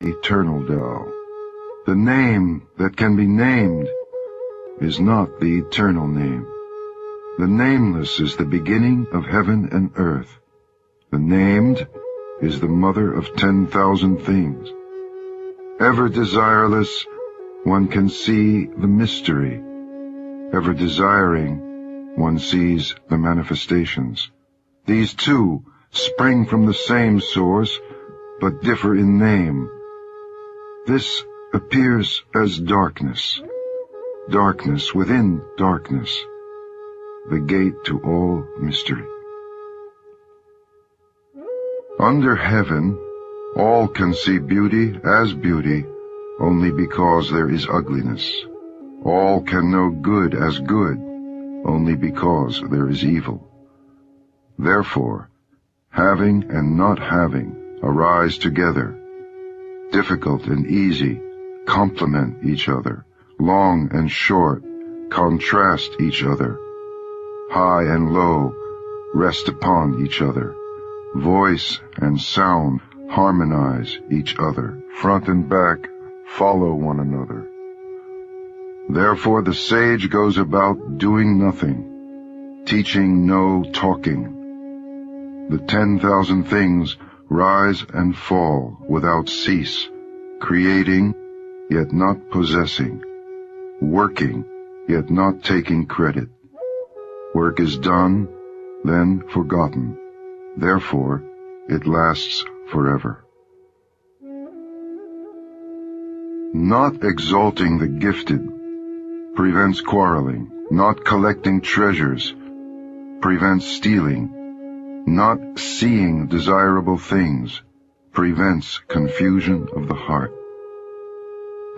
eternal Tao. The name that can be named is not the eternal name. The nameless is the beginning of heaven and earth. The named is the mother of 10,000 things. Ever desireless, one can see the mystery. Ever desiring, one sees the manifestations. These two spring from the same source, but differ in name. This appears as darkness, darkness within darkness, the gate to all mystery. Under heaven, all can see beauty as beauty only because there is ugliness. All can know good as good only because there is evil. Therefore, having and not having arise together. Difficult and easy complement each other. Long and short contrast each other. High and low rest upon each other. Voice and sound harmonize each other. Front and back follow one another. Therefore the sage goes about doing nothing, teaching no talking. The 10,000 things rise and fall without cease, creating, yet not possessing, working, yet not taking credit. Work is done, then forgotten. Therefore, it lasts forever. Not exalting the gifted prevents quarreling. Not collecting treasures prevents stealing. Not seeing desirable things prevents confusion of the heart.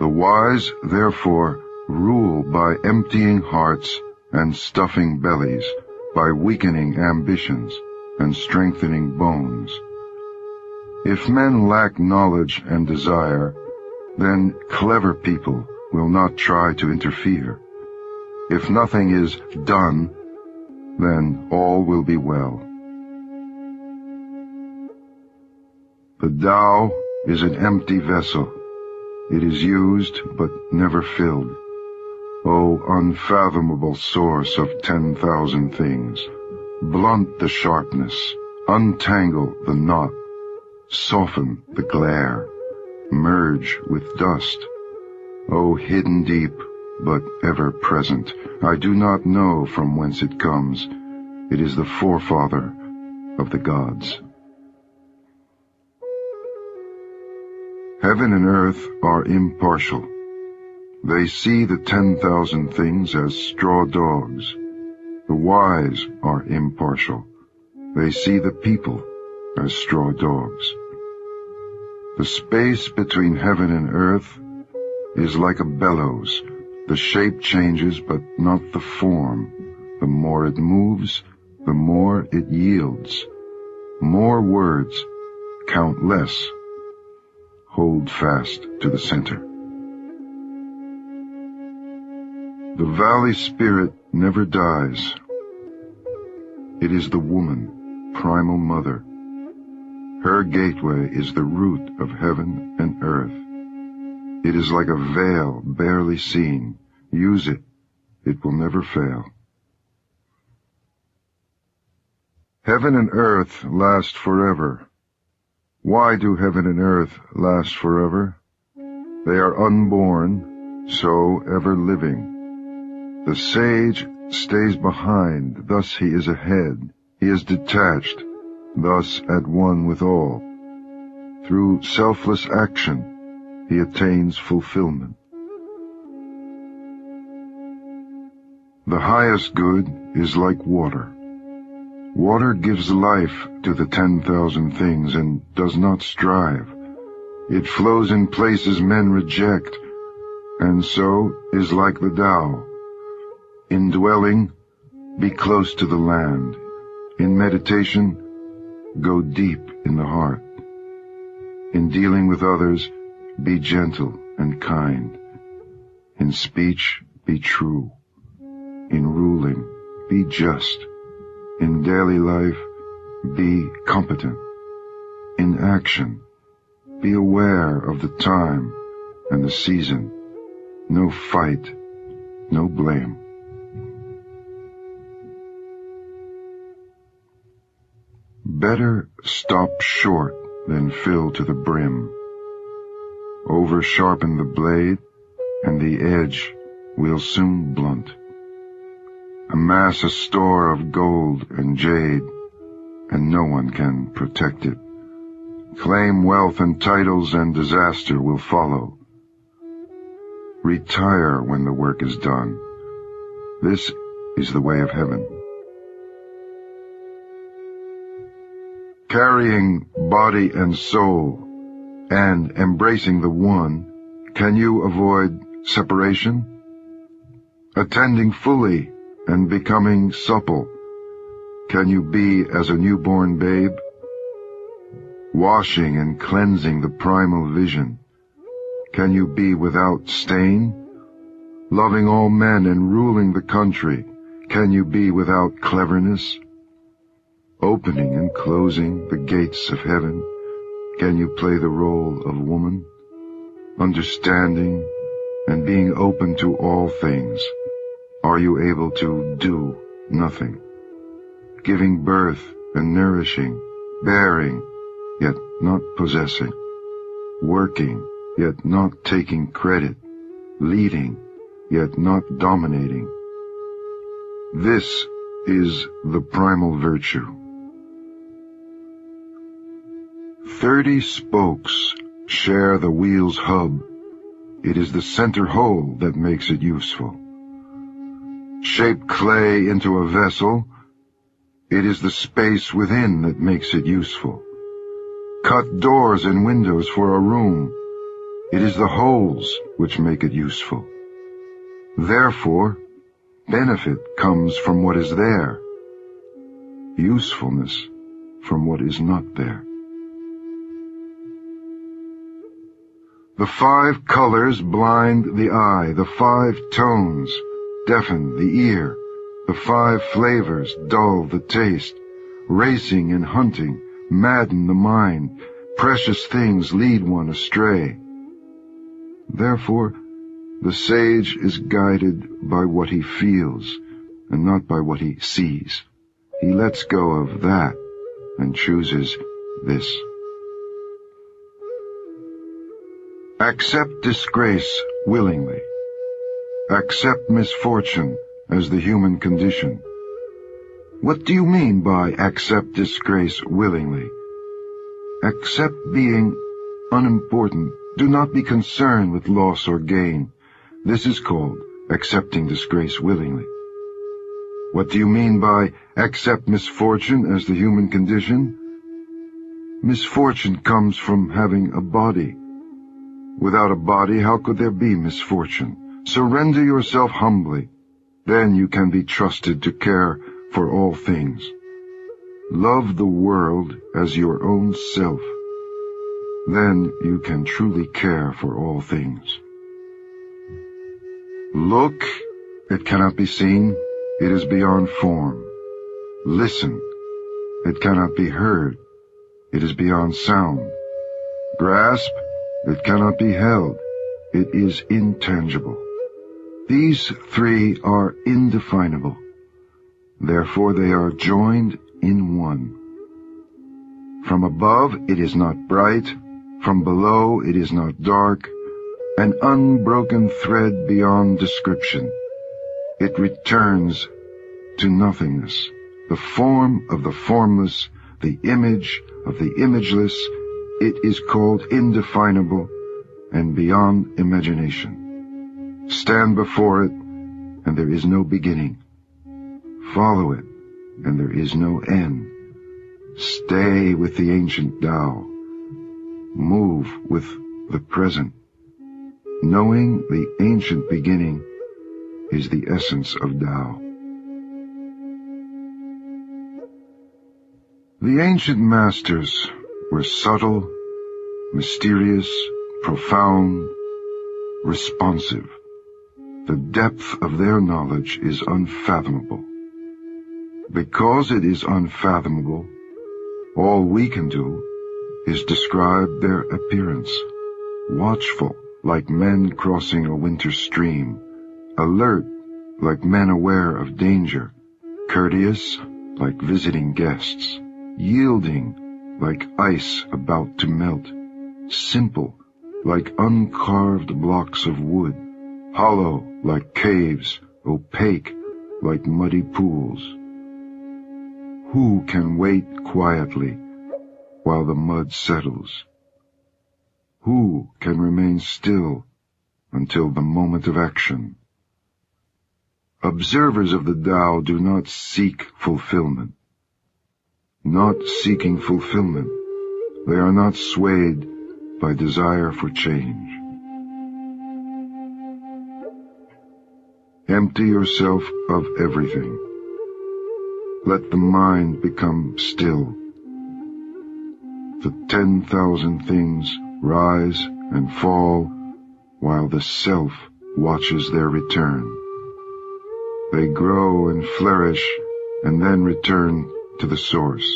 The wise, therefore, rule by emptying hearts and stuffing bellies, by weakening ambitions and strengthening bones. If men lack knowledge and desire, then clever people will not try to interfere. If nothing is done, then all will be well. The Tao is an empty vessel. It is used but never filled. O unfathomable source of 10,000 things, blunt the sharpness, untangle the knot, soften the glare, merge with dust. O hidden deep, but ever present, I do not know from whence it comes. It is the forefather of the gods. Heaven and earth are impartial. They see the 10,000 things as straw dogs. The wise are impartial. They see the people as straw dogs. The space between heaven and earth is like a bellows. The shape changes, but not the form. The more it moves, the more it yields. More words count less. Hold fast to the center. The valley spirit never dies. It is the woman, primal mother. Her gateway is the root of heaven and earth. It is like a veil barely seen. Use it. It will never fail. Heaven and earth last forever. Why do heaven and earth last forever? They are unborn, so ever living. The sage stays behind, thus he is ahead. He is detached, thus at one with all. Through selfless action, he attains fulfillment. The highest good is like water. Water gives life to the 10,000 things and does not strive. It flows in places men reject, and so is like the Tao. In dwelling, be close to the land. In meditation, go deep in the heart. In dealing with others, be gentle and kind. In speech, be true. In ruling, be just. In daily life, be competent. In action, Be aware of the time and the season. No fight, no blame. Better stop short than fill to the brim. Over-sharpen the blade, and the edge will soon blunt. Amass a store of gold and jade, and no one can protect it. Claim wealth and titles, and disaster will follow. Retire when the work is done. This is the way of heaven. Carrying body and soul and embracing the one, can you avoid separation? Attending fully and becoming supple, can you be as a newborn babe? Washing and cleansing the primal vision, can you be without stain? Loving all men and ruling the country, can you be without cleverness? Opening and closing the gates of heaven, can you play the role of woman? Understanding and being open to all things, are you able to do nothing? Giving birth and nourishing, bearing, yet not possessing, working, yet not taking credit, leading, yet not dominating. This is the primal virtue. 30 spokes share the wheel's hub. It is the center hole that makes it useful. Shape clay into a vessel. It is the space within that makes it useful. Cut doors and windows for a room. It is the holes which make it useful. Therefore, benefit comes from what is there, usefulness from what is not there. The 5 colors blind the eye, the 5 tones deafen the ear, the 5 flavors dull the taste, racing and hunting madden the mind, precious things lead one astray. Therefore, the sage is guided by what he feels, and not by what he sees. He lets go of that, and chooses this. Accept disgrace willingly. Accept misfortune as the human condition. What do you mean by accept disgrace willingly? Accept being unimportant. Do not be concerned with loss or gain. This is called accepting disgrace willingly. What do you mean by accept misfortune as the human condition? Misfortune comes from having a body. Without a body, how could there be misfortune? Surrender yourself humbly. Then you can be trusted to care for all things. Love the world as your own self. Then you can truly care for all things. Look, it cannot be seen. It is beyond form. Listen, it cannot be heard. It is beyond sound. Grasp, it cannot be held. It is intangible. These 3 are indefinable. Therefore they are joined in one. From above it is not bright. From below it is not dark. An unbroken thread beyond description. It returns to nothingness, the form of the formless, the image of the imageless. It is called indefinable and beyond imagination. Stand before it, and there is no beginning. Follow it, and there is no end. Stay with the ancient Tao. Move with the present. Knowing the ancient beginning is the essence of Tao. The ancient masters were subtle, mysterious, profound, responsive. The depth of their knowledge is unfathomable. Because it is unfathomable, all we can do is described their appearance. Watchful, like men crossing a winter stream. Alert, like men aware of danger. Courteous, like visiting guests. Yielding, like ice about to melt. Simple, like uncarved blocks of wood. Hollow, like caves. Opaque, like muddy pools. Who can wait quietly while the mud settles? Who can remain still until the moment of action? Observers of the Tao do not seek fulfillment. Not seeking fulfillment, they are not swayed by desire for change. Empty yourself of everything. Let the mind become still. The 10,000 things rise and fall while the self watches their return. They grow and flourish and then return to the source.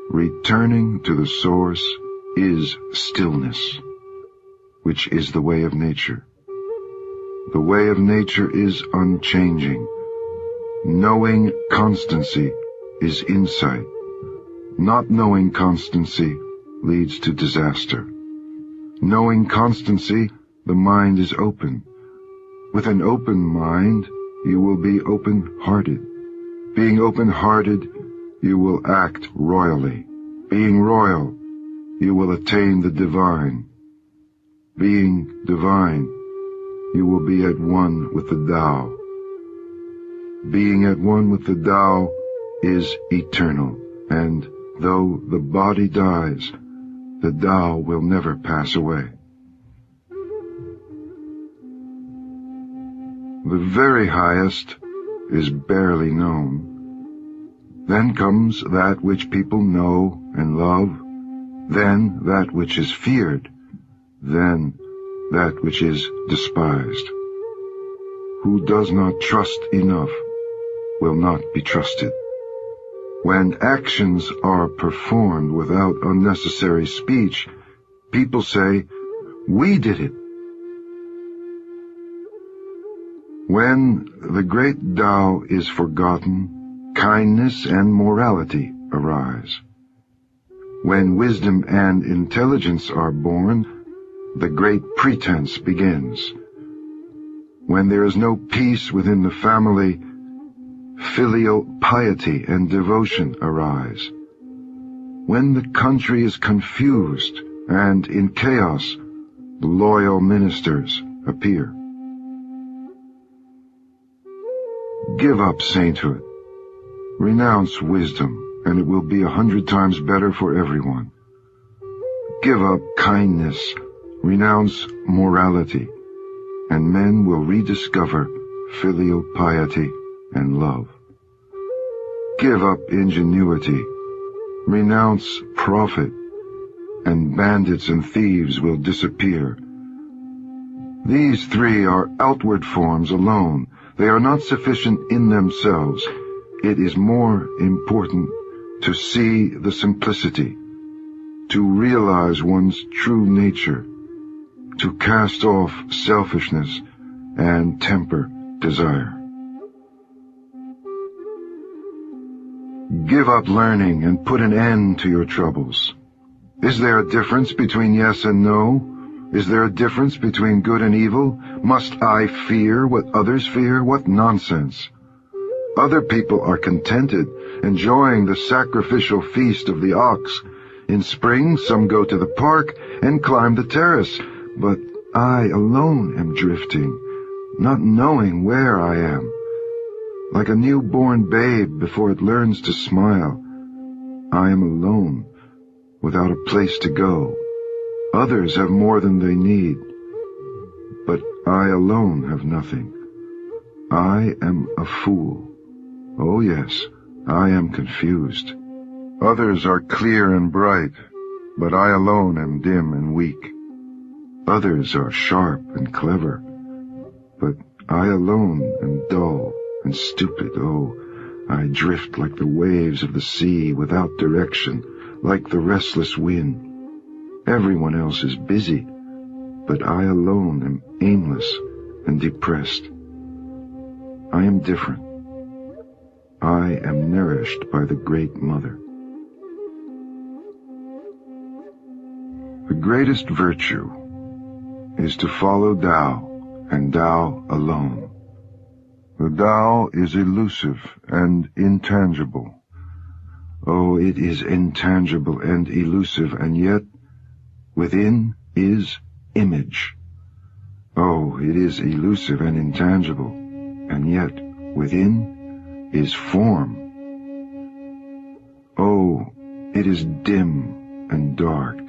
Returning to the source is stillness, which is the way of nature. The way of nature is unchanging. Knowing constancy is insight. Not knowing constancy leads to disaster. Knowing constancy, the mind is open. With an open mind, you will be open-hearted. Being open-hearted, you will act royally. Being royal, you will attain the divine. Being divine, you will be at one with the Tao. Being at one with the Tao is eternal, and though the body dies, the Tao will never pass away. The very highest is barely known. Then comes that which people know and love, then that which is feared, then that which is despised. Who does not trust enough will not be trusted. When actions are performed without unnecessary speech, people say, "We did it." When the great Tao is forgotten, kindness and morality arise. When wisdom and intelligence are born, the great pretense begins. When there is no peace within the family, filial piety and devotion arise. When the country is confused and in chaos, loyal ministers appear. Give up sainthood. Renounce wisdom, and it will be 100 times better for everyone. Give up kindness. Renounce morality, and men will rediscover filial piety and love. Give up ingenuity. Renounce profit, and bandits and thieves will disappear. These three are outward forms alone. They are not sufficient in themselves. It is more important to see the simplicity, to realize one's true nature, to cast off selfishness and temper desire. Give up learning and put an end to your troubles. Is there a difference between yes and no? Is there a difference between good and evil? Must I fear what others fear? What nonsense! Other people are contented, enjoying the sacrificial feast of the ox. In spring, some go to the park and climb the terrace, but I alone am drifting, not knowing where I am. Like a newborn babe before it learns to smile, I am alone, without a place to go. Others have more than they need, but I alone have nothing. I am a fool. Oh yes, I am confused. Others are clear and bright, but I alone am dim and weak. Others are sharp and clever, but I alone am dull and stupid. Oh, I drift like the waves of the sea without direction, like the restless wind. Everyone else is busy, but I alone am aimless and depressed. I am different. I am nourished by the Great Mother. The greatest virtue is to follow Tao, and Tao alone. The Tao is elusive and intangible. Oh, it is intangible and elusive, and yet within is image. Oh, it is elusive and intangible, and yet within is form. Oh, it is dim and dark,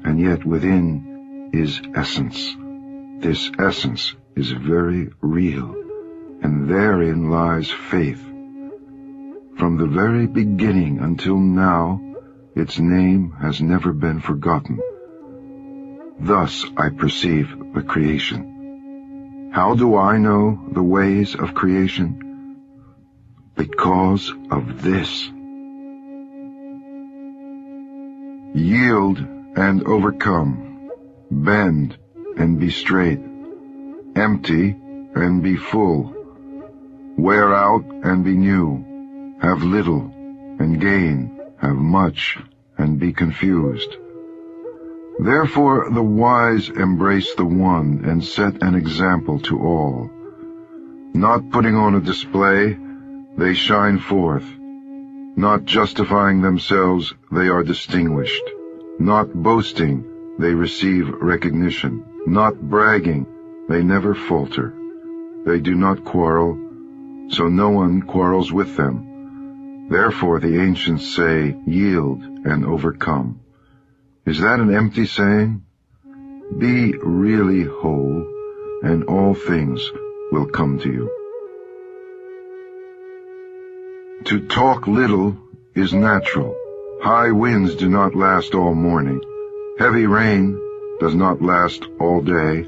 and yet within is essence. This essence is very real, and therein lies faith. From the very beginning until now, its name has never been forgotten. Thus I perceive the creation. How do I know the ways of creation? Because of this. Yield and overcome. Bend and be straight. Empty and be full. Wear out and be new. Have little and gain. Have much and be confused. Therefore the wise embrace the one and set an example to all. Not putting on a display, they shine forth. Not justifying themselves, they are distinguished. Not boasting, they receive recognition. Not bragging, they never falter. They do not quarrel, so no one quarrels with them. Therefore the ancients say, yield and overcome. Is that an empty saying? Be really whole, and all things will come to you. To talk little is natural. High winds do not last all morning. Heavy rain does not last all day.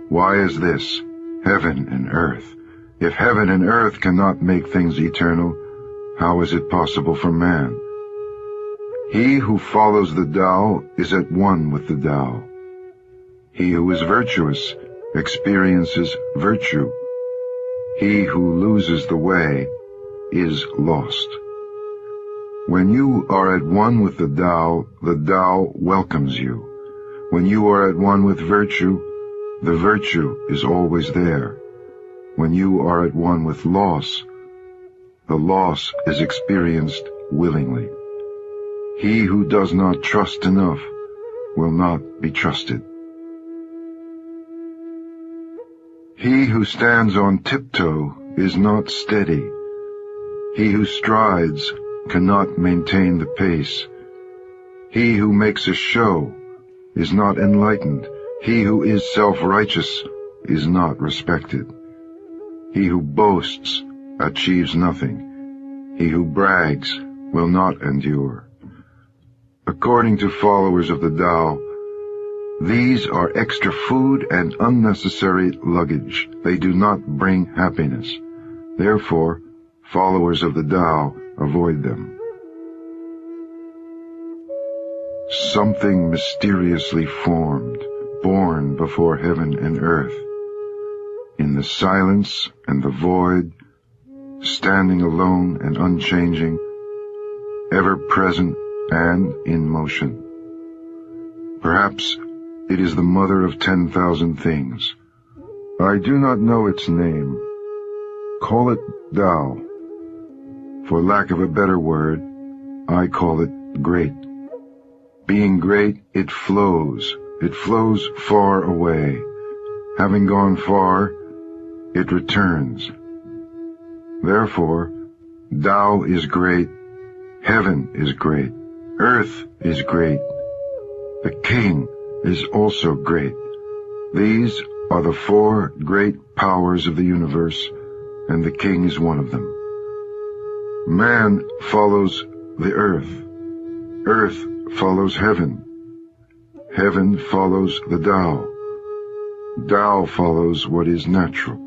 Why is this? Heaven and earth. If heaven and earth cannot make things eternal, how is it possible for man? He who follows the Tao is at one with the Tao. He who is virtuous experiences virtue. He who loses the way is lost. When you are at one with the Tao welcomes you. When you are at one with virtue, the virtue is always there. When you are at one with loss, the loss is experienced willingly. He who does not trust enough will not be trusted. He who stands on tiptoe is not steady. He who strides cannot maintain the pace. He who makes a show is not enlightened. He who is self-righteous is not respected. He who boasts achieves nothing. He who brags will not endure. According to followers of the Tao, these are extra food and unnecessary luggage. They do not bring happiness. Therefore, followers of the Tao avoid them. Something mysteriously formed, born before heaven and earth. In the silence and the void, standing alone and unchanging, ever present and in motion. Perhaps it is the mother of 10,000 things. I do not know its name. Call it Tao. For lack of a better word, I call it great. Being great, it flows. It flows far away. Having gone far, it returns. Therefore, Tao is great, heaven is great, earth is great, the king is also great. These are the four great powers of the universe, and the king is one of them. Man follows the earth. Earth follows heaven. Heaven follows the Tao. Tao follows what is natural.